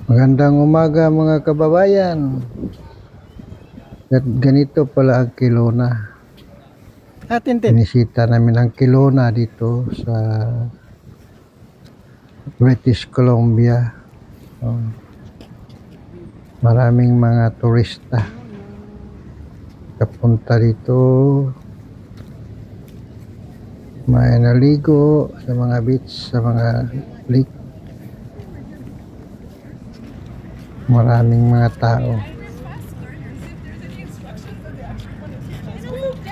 Magandang umaga mga kababayan. At ganito pala ang Kelowna. Binisita namin ang Kelowna dito sa British Columbia. Maraming mga turista kapunta dito. May naligo sa mga beach, sa mga lake. Maraming mga tao.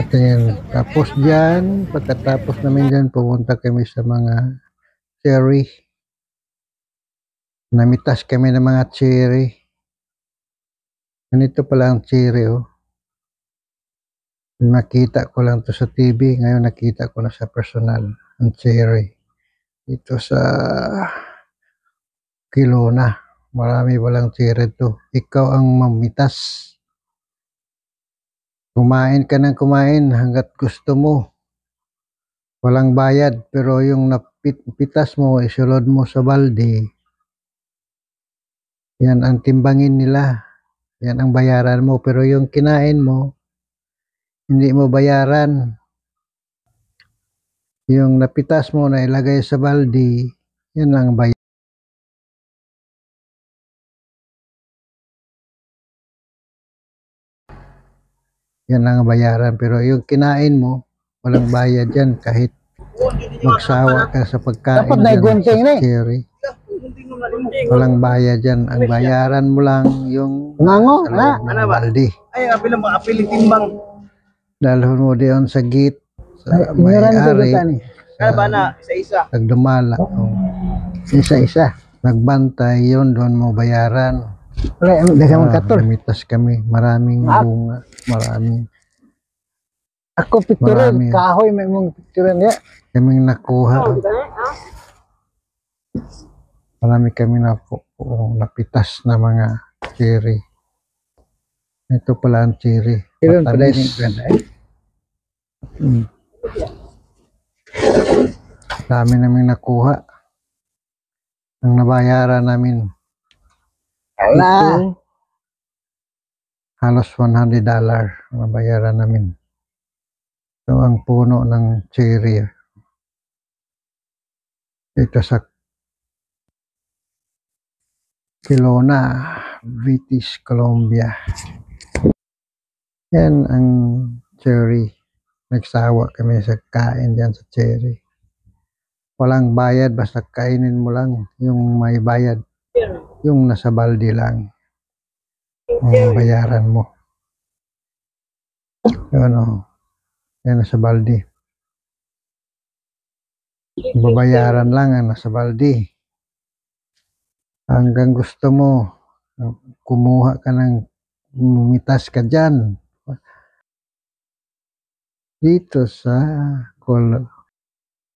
At yan, tapos dyan, pagkatapos namin dyan, pumunta kami sa mga cherry. Namitas kami ng mga cherry. Ganito pala ang cherry, oh. Nakita ko lang to sa TV, ngayon nakita ko na sa personal ang cherry. Ito sa Kelowna, marami palang cherry to. Ikaw ang mamitas. Kumain ka ng kumain hanggat gusto mo. Walang bayad, pero yung napitas mo, isulod mo sa balde, yan ang timbangin nila. Yan ang bayaran mo, pero yung kinain mo, hindi mo bayaran. Yung napitas mo na ilagay sa balde, yan ang bayaran. Yan ang bayaran, pero yung kinain mo, walang bayad yan kahit magsawa ka sa pagkain dyan sa cherry. Walang bayad yan. Ang bayaran mo lang yung sa loob ng balde. Ay, apilang mga apiling timbang. Dalhon mo diyon sa gate, sa may-ari, isa-isa. nagdumala. Isa-isa. Nagbantay yun, doon mo bayaran. Namitas kami. Maraming bunga. Maraming. Ako picturean, kahoy may mong picturean niya. Kaming nakuha. Marami kami napitas na mga cherry. Ito pala ang cherry. Matamis. Dami namin nakuha. Ang nabayaran namin. Ito, halos $100 ang nabayaran namin. Ito ang puno ng cherry. Ito sa Kelowna, British Columbia. Yan ang cherry. Nagsawa kami sa kain dyan sa cherry. Walang bayad, basta kainin mo lang. Yung may bayad, yung nasa balde lang ang bayaran mo. Ano, yan nasa balde. Babayaran lang ang nasa balde. Hanggang gusto mo, kumuha ka ng mumitas ka dyan. Dito sa